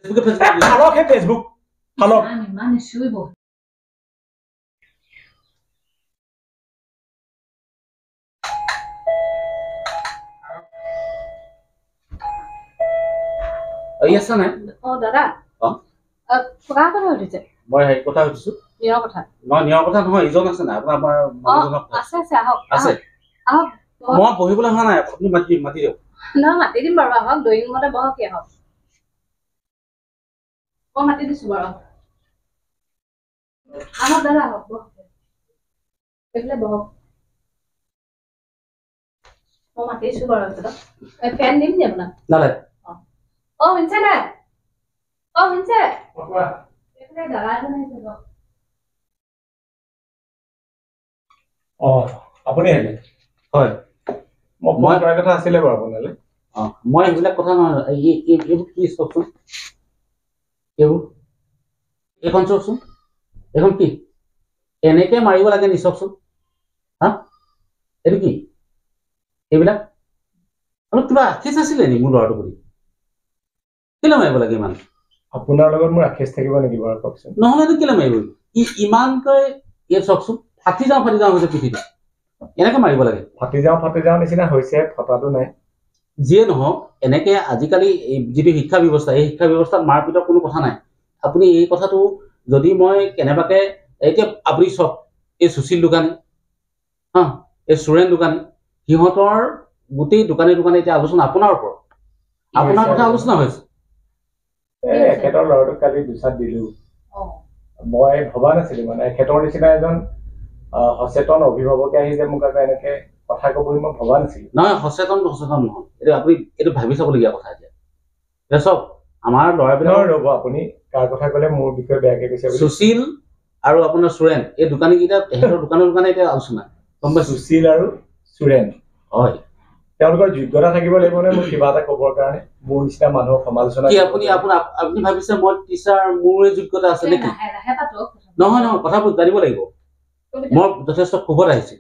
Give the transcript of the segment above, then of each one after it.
Facebook ফালক হে Facebook ফালক ইমান নিশ্চয়ই বহু আছে নাই দাদা কথা কথা উঠিছে মই হেৰি কথা সুধিছো নিয়ৰ কথা নহয় নিয়ৰ কথা নহয় ইজন আছে নাই আপোনাৰ আমাৰ মানুহজনক আছে আছে আহক আছে আহক মই বহিবলৈ হোৱা নাই আপুনি মাতি দিয়ক নহয় মাতি দিম বাৰু আহক ড্ৰয়িং ৰুমতে বহক কি আহক মই মাতি দিছো বাৰু আহক দাদা আহক বহক এইফালে বহক মই মাতিছো বাৰু ফেন দিম নি আপোনাক নালাগে শুনিছে নাই শুনিছে এইফালে দাদা এজন আহিছে বহক আপুনি আহিলে হয় মই কৰাৰ কথা আছিলে বাৰু আপোনালৈ মই এইবিলাক কথা নহয় এইবোৰ কি চাওকচোন এইবোৰ এইখন চাওকচোন এইখন কি এনেকে মাৰিব লাগে নি চাওকচোন হা এইটো কি এইবিলাক অলপ কিবা আখেজ আছিলে নি মোৰ ল'ৰাটোৰ প্ৰতি কেলে মাৰিব লাগে ইমান আপোনাৰ লগত মোৰ আখেজ থাকিব নেকি বাৰু কওকচোন নহ'লেতো কেলে মাৰিব ইমানকৈ এই চাওকচোন ফাটি যাওঁ হৈছে পিঠিটো এনেকে মাৰিব লাগে ফাটি যাওঁ নিচিনা হৈছে ফটাটো নাই যিয়ে নহওক এনেকে আজিকালি যিটো শিক্ষা ব্যৱস্থা এই শিক্ষা ব্যৱস্থাত মাৰপিটৰ কোনো কথা নাই আপুনি এই কথাটো যদি মই কেনেবাকে এতিয়া আপুনি চাওক এই সুশীল দোকানী হা এই সুৰেন দোকানী সিহঁতৰ গোটেই দোকানী এতিয়া আলোচনা আপোনাৰ ওপৰত আপোনাৰ কথা আলোচনা হৈছে এখেতৰ ল'ৰাটোক কালি দুচাত দিলো মই ভবা নাছিলো মানে এখেতৰ নিচিনা এজন সচেতন অভিভাৱকে আহি যে মোক আকৌ এনেকে কথা ক'ব বুলি মই ভবা নাছিলো নহয় সচেতন নহয় এইটো আপুনি এইটো ভাবি চাবলগীয়া কথা এতিয়া চাওক আমাৰ ল'ৰাবিলাক ৰ'ব আপুনি কাৰ কথা ক'লে মোৰ বিষয়ে বেয়াকে কৈছে সুশীল আৰু আপোনাৰ সুৰেন এই দোকানীকেইটা তেহেঁতৰ দোকানে এতিয়া আলোচনা গম পাইছো সুশীল আৰু সুৰেন হয় তেওঁলোকৰ যোগ্যতা থাকিব লাগিব নে মোক কিবা এটা ক'বৰ কাৰণে মোৰ নিচিনা মানুহক সমালোচনা কি আপুনি ভাবিছে মই টিচাৰ মোৰ যোগ্যতা আছে নেকি নহয় কথাবোৰ জানিব লাগিব মই যথেষ্ট ক্ষোভত আহিছো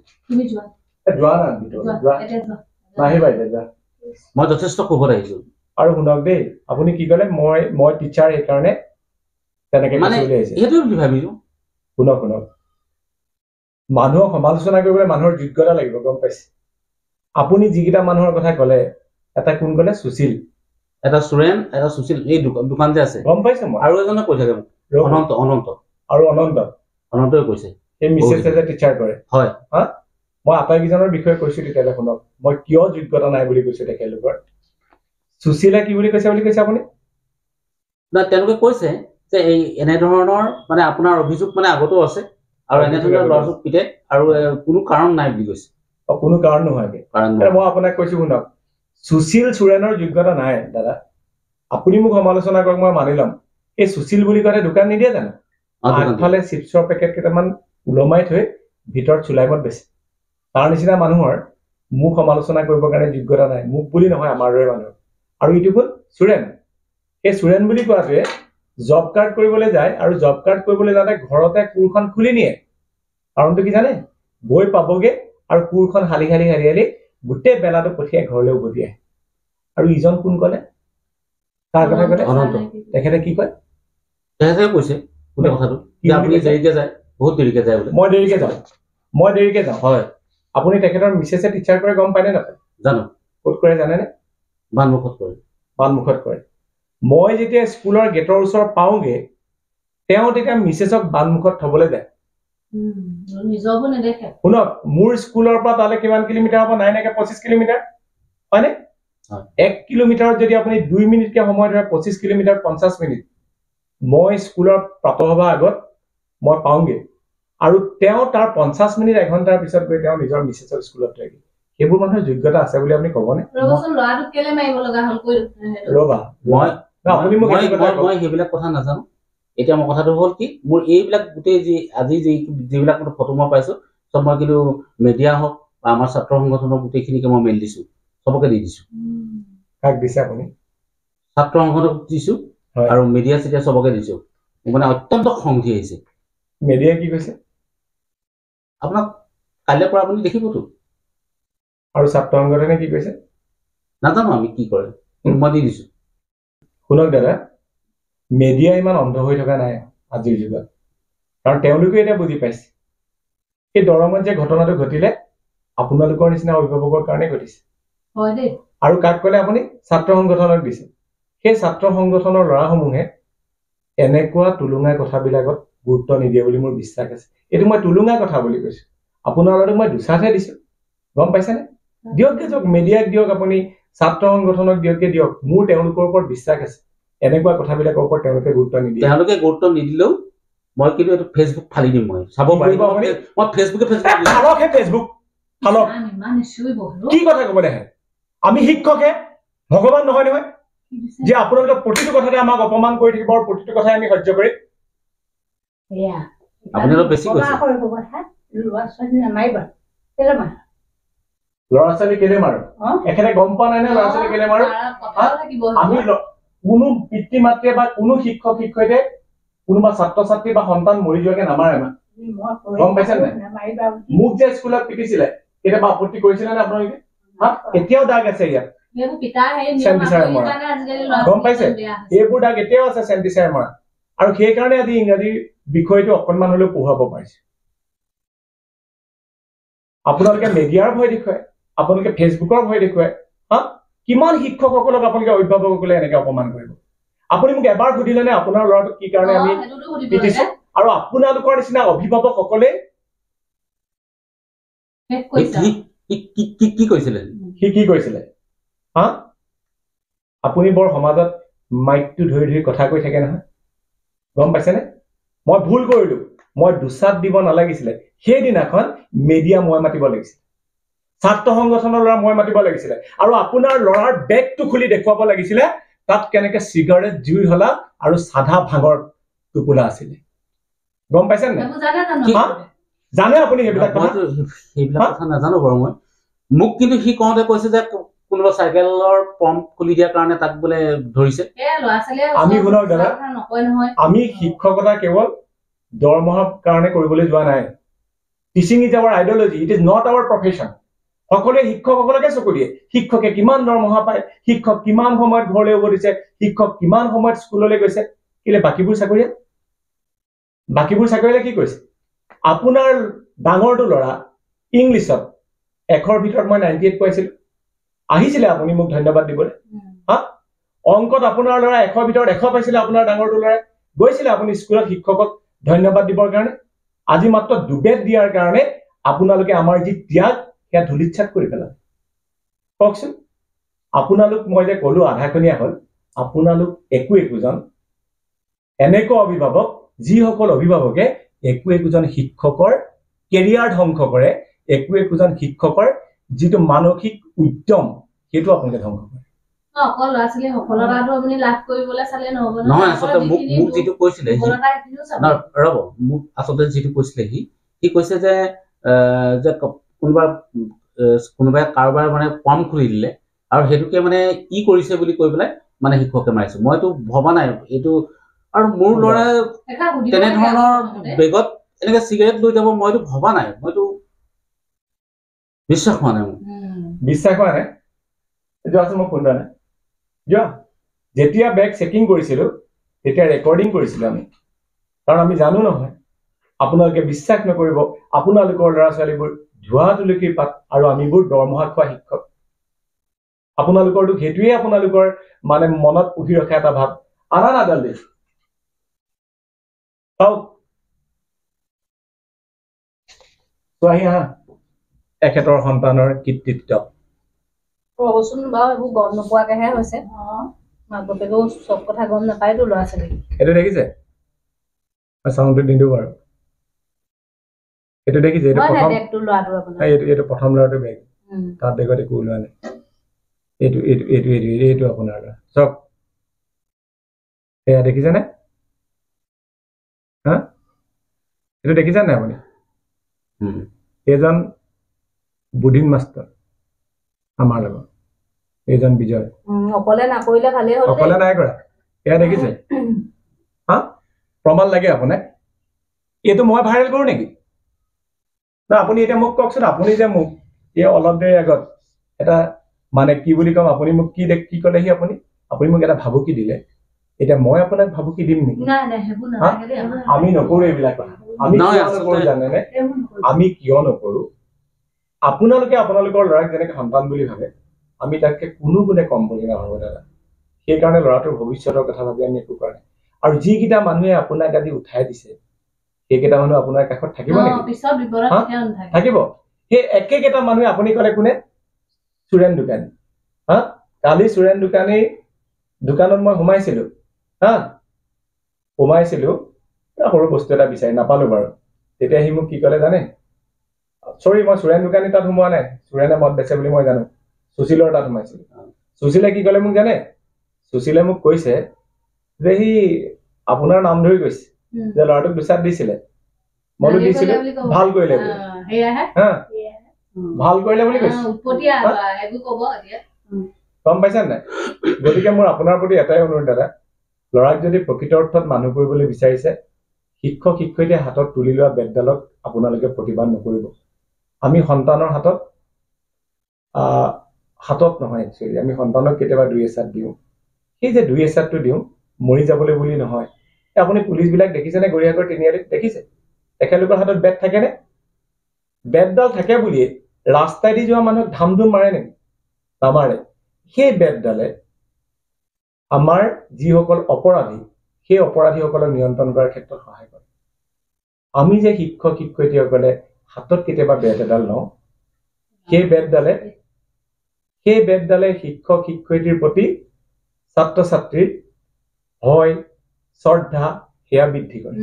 মই যথেষ্ট ক্ষোভত আহিছো আৰু শুনক দেই আপুনি কি ক'লে মই টিচাৰ সেইকাৰণে তেনেকে মানে সেইটো বুলি ভাবিছো শুনক মানুহক সমালোচনা কৰিবলৈ মানুহৰ যোগ্যতা লাগিব গম পাইছে আপুনি যিকেইটা মানুহৰ কথা ক'লে এটা কোন ক'লে সুশীল এটা সুৰেন এটা সুশীল এই দোকান যে আছে গম পাইছো মই আৰু এজনে কৈ থাকে অনন্ত আৰু অনন্তই কৈছে সেই মিছেছে যে টিচাৰ কৰে হয় হা মই আটাইকেইজনৰ বিষয়ে কৈছো তেতিয়াহ'লে শুনক মই কিয় যোগ্যতা নাই বুলি কৈছো তেখেতলোকৰ সুশীলে কি বুলি কৈছে আপুনি তেওঁলোকে কৈছে যে এই এনেধৰণৰ মানে আপোনাৰ অভিযোগ মানে আগতেও আছে আৰু এনেধৰণৰ ল'ৰা-ছোৱালীক পিতে আৰু কোনো কাৰণ নাই বুলি কৈছে কোনো কাৰণ নহয় মই আপোনাক কৈছো শুনক সুশীল সুৰেনৰ যোগ্যতা নাই দাদা আপুনি মোক সমালোচনা কৰক মই মানি ল'ম এই সুশীল বুলি ক'লে দোকান নিদিয়ে জানো আগফালে চিপছৰ পেকেট কেইটামান ওলমাই থৈ ভিতৰত চুলাইমত বেছে তাৰ নিচিনা মানুহৰ মোক সমালোচনা কৰিবৰ কাৰণে যোগ্যতা নাই মোক বুলি নহয় আমাৰ দৰে মানুহ আৰু ইটো হ'ল সুৰেন সেই সুৰেন বুলি কোৱাটোৱে জব কাৰ্ড কৰিবলৈ যায় আৰু জব কাৰ্ড কৰিবলৈ যাওঁতে ঘৰতে কোৰখন খুলি নিয়ে কাৰণটো কি জানে গৈ পাবগে আৰু কোৰখন হালি গোটেই বেলাটো পঠিয়াই ঘৰলৈ উভতি আহে আৰু ইজন কোন ক'লে তাৰ কথা ক'লে তেখেতে কি কয় তেখেতে কৈছে গোটেই কথাটো আপুনি দেৰিকে যায় বহুত দেৰিকে যায় বোলে মই দেৰিকে যাওঁ হয় আপুনি তেখেতৰ মিছেছে টিচাৰ কৰে গম পায়নে নাপায় জানো ক'ত কৰে জানেনে বানমুখত কৰে মই যেতিয়া স্কুলৰ গেটৰ ওচৰত পাওঁগে তেওঁ তেতিয়া মিছেছক বানমুখত থবলৈ যায় শুনক মোৰ স্কুলৰ পৰা তালৈ কিমান কিলোমিটাৰ হ'ব নাই নাইকে 25 কিলোমিটাৰ হয়নে 1 কিলোমিটাৰত যদি আপুনি 2 মিনিটকে সময় ধৰে 25 কিলোমিটাৰ 50 মিনিট মই স্কুলৰ প্ৰাতঃসভা আগত মই পাওঁগে আৰু তেওঁ তাৰ 50 মিনিট এঘণ্টাৰ পিছত গৈ তেওঁ নিজৰ মিছেছৰ স্কুলত থাকে সেইবোৰ মানুহৰ যোগ্যতা আছে বুলি আপুনি ক'বনে ৰবচোন ল'ৰাটোক কেলে মাৰিব লগা হ'ল কৈ ৰবা মই সেইবিলাক কথা নাজানো এতিয়া মই কথাটো হ'ল কি মোৰ এইবিলাক গোটেই আজি যিবিলাক ফটো মই পাইছো চব মই কিন্তু মিডিয়া হওক বা আমাৰ ছাত্ৰ সংগঠনৰ গোটেইখিনিকে মই মেইল দিছো চবকে দি দিছো কাক দিছে আপুনি ছাত্ৰ সংগঠনক দিছো আৰু মিডিয়া চিডিয়া চবকে দিছো মানে অত্যন্ত খং উঠি আহিছে মিডিয়াই কি কৈছে আপোনাক কাইলৈ পৰা আপুনি দেখিবতো আৰু ছাত্ৰ সংগঠনে কি কৈছে নাজানো আমি কি কৰে মই দি দিছো শুনক দাদা মিডিয়া ইমান অন্ধ হৈ থকা নাই আজিৰ যুগত কাৰণ তেওঁলোকে এটা বুজি পাইছে এই দৰঙত যে ঘটনাটো ঘটিলে আপোনালোকৰ নিচিনা অভিভাৱকৰ কাৰণে ঘটিছে হয় দেই আৰু কাক ক'লে আপুনি ছাত্ৰ সংগঠনক দিছে সেই ছাত্ৰ সংগঠনৰ ল'ৰাসমূহে এনেকুৱা তুলুঙা কথাবিলাকত গুৰুত্ব নিদিয়ে বুলি মোৰ বিশ্বাস আছে এইটো মই তুলুঙা কথা বুলি কৈছো আপোনালোকক মই দুচাতহে দিছো গম পাইছেনে দিয়ক মিডিয়াক দিয়ক আপুনি ছাত্ৰ সংগঠনক দিয়ক মোৰ তেওঁলোকৰ ওপৰত বিশ্বাস আছে এনেকুৱা কথাবিলাকৰ ওপৰত তেওঁলোকে গুৰুত্ব নিদিয়ে তেওঁলোকে গুৰুত্ব নিদিলেও মই কিন্তু এইটো ফেচবুক ফালি দিম মই চাব পাৰিব আপুনি মই ফেচবুকে ফেচবুক ফালক কি কথা ক'বলৈ আহে আমি শিক্ষকে ভগৱান নহয় নহয় যে আপোনালোকে প্ৰতিটো কথাতে আমাক অপমান কৰি থাকিব আৰু প্ৰতিটো কথাই আমি সহ্য কৰিম আপুনি অলপ বেছি কৈছে ল'ৰা ছোৱালী কেলে মাৰো এখেতে গম পোৱা নাই নে ল'ৰা ছোৱালী কেলে মাৰো আমি কোনো পিতৃ মাতৃয়ে বা কোনো শিক্ষক শিক্ষয়িত্ৰীয়ে কোনোবা ছাত্ৰ ছাত্ৰী বা সন্তান মৰি যোৱাকে নামাৰে আমাক গম পাইছে নাই মোক যে স্কুলত পিটিছিলে কেতিয়াবা আপত্তি কৰিছিলে নে আপোনালোকে এতিয়াও দাগ আছে ইয়াত গম পাইছে এইবোৰ দাগ এতিয়াও আছে চেণ্টিচাৰে মৰা আৰু সেইকাৰণে আজি ইংৰাজী বিষয়টো অকণমান হলেও পঢ়ুৱাব পাৰিছে আপোনালোকে মিডিয়াৰ ভয় দেখুৱায় আপোনালোকে ফেচবুকৰ ভয় দেখুৱায় কিমান শিক্ষকসকলক আপোনালোকে অভিভাৱকসকলে এনেকে অপমান কৰিব আপুনি মোক এবাৰ সুধিলেনে আপোনাৰ ল'ৰাটোক কি কাৰণে আমি পিটিছো আৰু আপোনালোকৰ নিচিনা অভিভাৱকসকলে কি কৈছিলে সি কি কৈছিলে আপুনি বৰ সমাজত মাইকটো ধৰি ধৰি কথা কৈ থাকে নহয় গম পাইছেনে মই ভুল কৰিলো মই দুচাত দিব নালাগিছিলে সেইদিনাখন মিডিয়া মই মাতিব লাগিছিল ছাত্ৰ সংগঠনৰ ল'ৰা মই মাতিব লাগিছিলে আৰু আপোনাৰ ল'ৰাৰ বেগটো খুলি দেখুৱাব লাগিছিলে তাত কেনেকে চিগাৰেট জুই হলা আৰু সাধা ভাঙৰ টোপোলা আছিলে গম পাইছেনে জানে আপুনি সেইবিলাক কথা নাজানো বাৰু মই মোক কিন্তু সি কওঁতে কৈছে যে কোনোবা চাইকেলৰ পাম্প খুলি দিয়াৰ কাৰণে তাক বোলে ধৰিছে আমি শুনক দাদা আমি শিক্ষকতা কেৱল দৰমহাৰ কাৰণে কৰিবলৈ যোৱা নাই teaching is our ideology it is not our profession সকলোৱে শিক্ষকসকলকে চকু দিয়ে শিক্ষকে কিমান দৰমহা পায় শিক্ষক কিমান সময়ত ঘৰলৈ উভতিছে শিক্ষক কিমান সময়ত স্কুললৈ গৈছে কেলে বাকীবোৰ চাকৰিলে কি কৈছে আপোনাৰ ডাঙৰটো ল'ৰা ইংলিছত 100ৰ ভিতৰত মই 98 পাইছিলো আহিছিলে আপুনি মোক ধন্যবাদ দিবলৈ অংকত আপোনাৰ ল'ৰা 100ৰ ভিতৰত 100 পাইছিলে আপোনাৰ ডাঙৰটো ল'ৰাই গৈছিলে আপুনি স্কুলত শিক্ষকক ধন্যবাদ দিবৰ কাৰণে আজি মাত্ৰ দুবেদ দিয়াৰ কাৰণে আপোনালোকে আমাৰ যি ত্যাগ সেয়া ধুলিচ্ছাত কৰি পেলালে কওকচোন আপোনালোক মই যে ক'লো আধাখনীয়া হ'ল আপোনালোক একোজন এনেকুৱা অভিভাৱক যিসকল অভিভাৱকে একোজন শিক্ষকৰ কেৰিয়াৰ ধ্বংস কৰে একোজন শিক্ষকৰ যিটো মানসিক উদ্যম সেইটো আপোনালোকে ধ্বংস কৰে নহয় আচলতে মোক যিটো কৈছিলে ৰ'ব মোক আচলতে যিটো কৈছিলে সি কৈছে যে কোনোবাই কাৰোবাৰ মানে পাম্প খুলি দিলে আৰু সেইটোকে মানে ই কৰিছে বুলি কৈ পেলাই মানে শিক্ষকে মাৰিছে মইতো ভবা নাই এইটো আৰু মোৰ ল'ৰা তেনেধৰণৰ বেগত এনেকে চিগাৰেট লৈ যাব মইতো ভবা নাই মইতো বিশ্বাস হোৱা নাই যোৱাচোন মোক ফোন নাই যোৱা যেতিয়া বেগ চেকিং কৰিছিলো তেতিয়া ৰেকৰ্ডিং কৰিছিলো আমি কাৰণ আমি জানো নহয় আপোনালোকে বিশ্বাস নকৰিব আপোনালোকৰ ল'ৰা ছোৱালীবোৰ ধোৱা তুলসী পাত আৰু আমিবোৰ দৰমহা খোৱা শিক্ষক আপোনালোকৰটো সেইটোৱে আপোনালোকৰ মানে মনত পুহি ৰখা এটা ভাৱ আনা নাডাল দেই চোৱাহি আহা এখেতৰ সন্তানৰ কৃতিত্ব ৰচোন বাৰু এইবোৰ গম নোপোৱাকেহে হৈছে মাক বাপেকেও চব কথা গম নাপায়তো ল'ৰা ছোৱালী এইটো দেখিছে মই চাউণ্ডটো নিদিওঁ বাৰু এইটো দেখিছে এইটো প্ৰথম ল'ৰাটো বেগ তাত বেগত একো ওলোৱা নাই এইটো আপোনাৰ ল'ৰা চাওক এয়া দেখিছেনে এইটো দেখিছে নাই আপুনি এজন বুদ্ধিন মাষ্টৰ আমাৰ লগত এইজন বিজয় অকলে নকৰিলে ভালেই হ'ল অকলে নাই কৰা এয়া দেখিছে প্ৰমাণ লাগে আপোনাক এইটো মই ভাইৰেল কৰো নেকি না আপুনি এতিয়া মোক কওকচোন আপুনি যে মোক এই অলপ দেৰি আগত এটা মানে কি বুলি কম আপুনি মোক কি ক'লেহি আপুনি মোক এটা ভাবুকি দিলে এতিয়া মই আপোনাক ভাবো কি দিম নেকি নাই নাই হেবু নালাগে দেই আমি নকৰো এইবিলাক কথা আমি কিয় নকৰো জানেনে আমি কিয় নকৰো আপোনালোকে আপোনালোকৰ ল'ৰাক যেনেকৈ সন্তান বুলি ভাবে আমি তাতকৈ কোনো গুণে কম বুলি নাভাবো দাদা সেইকাৰণে ল'ৰাটোৰ ভৱিষ্যতৰ কথা ভাবি আমি একো কৰা নাই আৰু যিকেইটা মানুহে আপোনাক আজি উঠাই দিছে সেইকেইটা মানুহ আপোনাৰ কাষত থাকিব নেকি পিছত বিপদত কেতিয়াও নাথাকে থাকিব সেই একেকেইটা মানুহে আপুনি ক'লে কোনে চুৰেণ দোকানী কালি চুৰেণ দোকানীৰ দোকানত মই সোমাইছিলো সৰু বস্তু এটা বিচাৰি নাপালো বাৰু তেতিয়া সি মোক কি ক'লে জানে চৰি মই চুৰেণ দোকানী তাত সোমোৱা নাই চুৰেণে মদ বেচে বুলি মই জানো সুশীলৰ তাত সোমাইছিলো সুশীলে কি ক'লে মোক জানে সুশীলে মোক কৈছে যে সি আপোনাৰ নাম ধৰি কৈছে যে ল'ৰাটোক দুচাত দিছিলে মইতো দিছিলো ভাল কৰিলে ভাল কৰিলে বুলি কৈছে গম পাইছা নাই গতিকে মোৰ আপোনাৰ প্ৰতি এটাই অনুৰোধ দাদা ল'ৰাক যদি প্ৰকৃত অৰ্থত মানুহ কৰিবলৈ বিচাৰিছে শিক্ষক শিক্ষয়িত্ৰীয়ে হাতত তুলি লোৱা বেগডালক আপোনালোকে প্ৰতিবাদ নকৰিব আমি সন্তানৰ হাতত নহয় একচুৱেলি আমি সন্তানক কেতিয়াবা 2-1 দিওঁ সেই যে 2-1টো দিওঁ মৰি যাবলৈ বুলি নহয় আপুনি পুলিচবিলাক দেখিছেনে গৰিয়াগড় তিনিআলিত দেখিছে তেখেতলোকৰ হাতত বেট থাকেনে বেটডাল থাকে বুলিয়ে ৰাস্তাইদি যোৱা মানুহক ধাম ধুম মাৰে নেকি নামাৰে সেই বেটডালে আমাৰ যিসকল অপৰাধী সেই অপৰাধীসকলক নিয়ন্ত্ৰণ কৰাৰ ক্ষেত্ৰত সহায় কৰে আমি যে শিক্ষক শিক্ষয়িত্ৰীসকলে হাতত কেতিয়াবা বেট এডাল লওঁ সেই বেটডালে শিক্ষক শিক্ষয়িত্ৰীৰ প্ৰতি ছাত্ৰ ছাত্ৰীৰ ভয় শ্ৰদ্ধা সেয়া বৃদ্ধি কৰে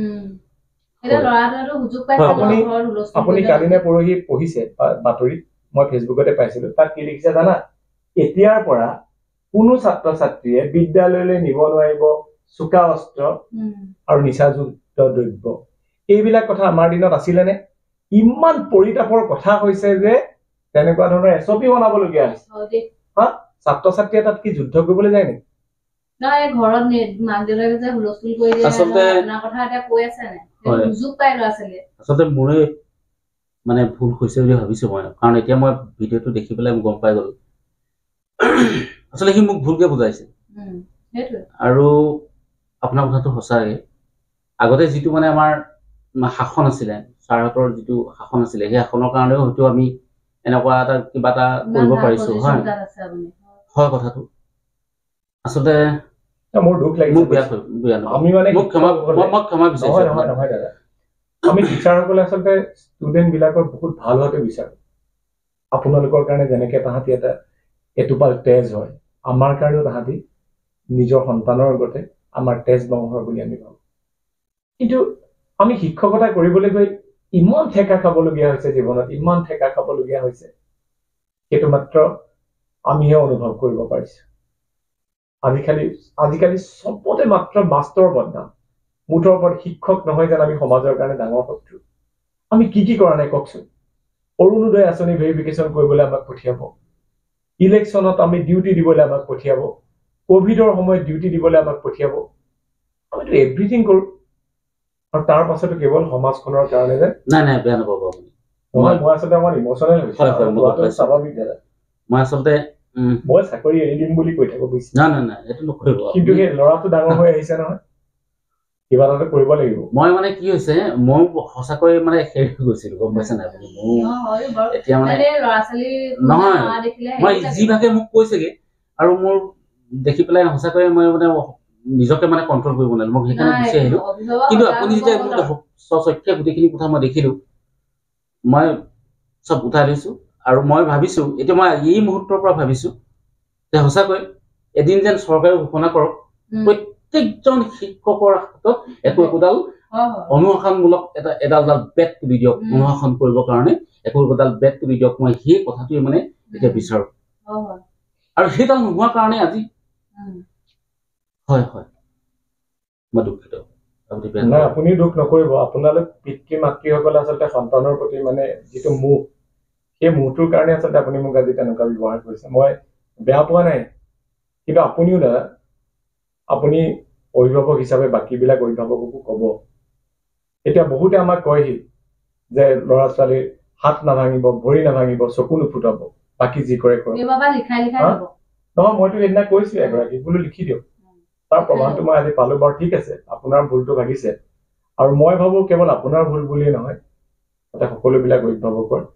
আপুনি কালি নে পৰহি পঢ়িছে বাতৰিত মই ফেচবুকতে পাইছিলো তাত কি লিখিছে জানা এতিয়াৰ পৰা কোনো ছাত্ৰ ছাত্ৰীয়ে বিদ্যালয়লৈ নিব নোৱাৰিব চোকা অস্ত্ৰ আৰু নিচাযুক্ত দ্ৰব্য এইবিলাক কথা আমাৰ দিনত আছিলেনে ইমান পৰিতাপৰ কথা হৈছে যে তেনেকুৱা ধৰণৰ এছপি বনাবলগীয়া হৈছে ছাত্ৰ ছাত্ৰীয়ে তাত কি যুদ্ধ কৰিবলৈ যায় নেকি ঘৰত মাক দেউতাকে যে হুলস্থুল কৰি দিয়ে আপোনাৰ কথা এটা কৈ আছে নাই সুযোগ পাই ল'ৰা ছোৱালীয়ে আচলতে মোৰে মানে ভুল হৈছে বুলি ভাবিছো মই কাৰণ এতিয়া মই ভিডিঅ'টো দেখি পেলাই গম পাই গলো আচলতে সি মোক ভুলকে বুজাইছে আৰু আপোনাৰ কথাটো সঁচাই আগতে যিটো মানে আমাৰ শাসন আছিলে ছাৰহঁতৰ যিটো শাসন আছিলে সেই শাসনৰ কাৰণেও হয়তো আমি এনেকুৱা এটা কিবা এটা কৰিব পাৰিছো হয় কথাটো আচলতে মোৰ দুখ লাগিছে আমি মানে ক্ষমা বিচাৰিছো নহয় দাদা আমি টিচাৰসকলে আচলতে ষ্টুডেণ্ট বিলাকৰ বহুত ভাল হোৱাটো বিচাৰো আপোনালোকৰ কাৰণে যেনেকে তাহাঁতি এটা এটোপাল তেজ হয় আমাৰ কাৰণেও তাহাঁতি নিজৰ সন্তানৰ আগতে আমাৰ তেজ বংশৰ বুলি আমি ভাবো কিন্তু আমি শিক্ষকতা কৰিবলৈ গৈ ইমান ঠেকা খাবলগীয়া হৈছে জীৱনত ইমান ঠেকা খাবলগীয়া হৈছে সেইটো মাত্ৰ আমিহে অনুভৱ কৰিব পাৰিছো আজিকালি চবতে মাত্ৰ মাষ্টৰ বদনাম মুঠৰ ওপৰত শিক্ষক নহয় যেন আমি সমাজৰ কাৰণে ডাঙৰ শত্ৰু আমি কি কৰা নাই কওকচোন অৰুণোদয় আঁচনি ভেৰিফিকেশ্যন কৰিবলৈ আমাক পঠিয়াব ইলেকশ্যনত আমি ডিউটি দিবলৈ আমাক পঠিয়াব কোভিডৰ সময়ত ডিউটি দিবলৈ আমাক পঠিয়াব আমিতো এভৰিথিং কৰো আৰু তাৰ পাছতো কেৱল সমাজখনৰ কাৰণে যে নাই বেয়া নাপাব মই আচলতে আমাৰ ইমোচনেল হৈছো স্বাভাৱিক দাদা মই আচলতে মই চাকৰি এৰি দিম বুলি কৈ থাকো বুজিছে নাই এইটো নকৰিব কিন্তু সেই ল'ৰাটো ডাঙৰ হৈ আহিছে নহয় কিবা এটা কৰিব লাগিব মই মানে কি হৈছে মই সঁচাকৈ মানে শেষ হৈ গৈছিলো গম পাইছে নাই আপুনি এতিয়া মানে নহয় মই যিভাগে মোক কৈছেগে আৰু মোৰ দেখি পেলাই সঁচাকৈ মই মানে নিজকে মানে কণ্ট্ৰল কৰিব নোৱাৰিলো মোক সেইকাৰণে গুচি আহিলো কিন্তু আপুনি যেতিয়া স্বচক্ষে গোটেইখিনি কথা মই দেখিলো মই চব উঠাই লৈছো আৰু মই ভাবিছো এতিয়া মই এই মুহূৰ্তৰ পৰা ভাবিছো যে সঁচাকৈ এদিন যেন চৰকাৰে ঘোষণা কৰক প্ৰত্যেকজন শিক্ষকৰ হাতত একোডাল অনুশাসনমূলক এডাল বেট তুলি দিয়ক অনুশাসন কৰিবৰ কাৰণে একোডাল বেট তুলি দিয়ক মই সেই কথাটোৱে মানে এতিয়া বিচাৰো আৰু সেইডাল নোহোৱাৰ কাৰণে আজি হয় মই দুখিত আপুনি দুখ নকৰিব আপোনালোক পিতৃ মাতৃসকলে আচলতে সন্তানৰ প্ৰতি মানে যিটো মোহ সেই মোহটোৰ কাৰণে আচলতে আপুনি মোক আজি তেনেকুৱা ব্যৱহাৰ কৰিছে মই বেয়া পোৱা নাই কিন্তু আপুনিও দাদা আপুনি অভিভাৱক হিচাপে বাকীবিলাক অভিভাৱককো ক'ব এতিয়া বহুতে আমাক কয়হি যে ল'ৰা ছোৱালীৰ হাত নাভাঙিব ভৰি নাভাঙিব চকু নুফুটাব বাকী যি কৰে কৰক নহয় মইতো সেইদিনা কৈছো এগৰাকীক বোলো লিখি দিয়ক তাৰ প্ৰমাণটো মই আজি পালো বাৰু ঠিক আছে আপোনাৰ ভুলটো ভাগিছে আৰু মই ভাবো কেৱল আপোনাৰ ভুল বুলিয়ে নহয় তাতে সকলোবিলাক অভিভাৱকৰ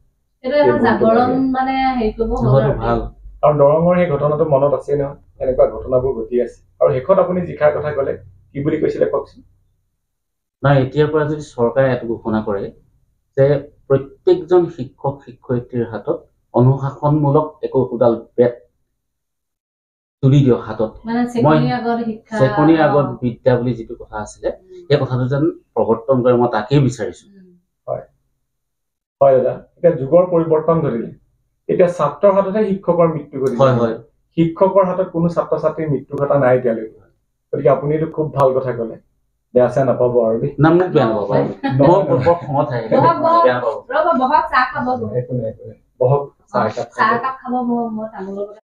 এটা জাগৰণ মানে হেৰি কৰিব হ'ল ভাল কাৰণ দৰঙৰ সেই ঘটনাটো মনত আছে নহয় এনেকুৱা ঘটনাবোৰ ঘটি আছে আৰু শেষত আপুনি জিকাৰ কথা ক'লে কি বুলি কৈছিলে কওকচোন নাই এতিয়াৰ পৰা যদি চৰকাৰে এইটো ঘোষণা কৰে যে প্ৰত্যেকজন শিক্ষক শিক্ষয়িত্ৰীৰ হাতত অনুশাসনমূলক একোডাল বেট তুলি দিয়ক হাতত চেকনিৰ আগত বিদ্যা বুলি যিটো কথা আছিলে সেই কথাটো যেন প্ৰৱৰ্তন কৰে মই তাকেই বিচাৰিছো হয় হয় দাদা এতিয়া যুগৰ পৰিৱৰ্তন ঘটিলে এতিয়া ছাত্ৰৰ হাততহে শিক্ষকৰ মৃত্যু ঘটিছে হয় হয় শিক্ষকৰ হাতত কোনো ছাত্ৰ ছাত্ৰীৰ মৃত্যু ঘটা নাই এতিয়ালৈকে গতিকে আপুনি এইটো খুব ভাল কথা ক'লে বেয়া চেয়া নাপাব আৰু দেই না মোক বেয়া নাপাব বৰ খঙত আহে বেয়া নাপাব বহক চাহ খাব একো নাই বহক চাহ একাপ খাব চাহ একাপ খাব মই তামোলৰ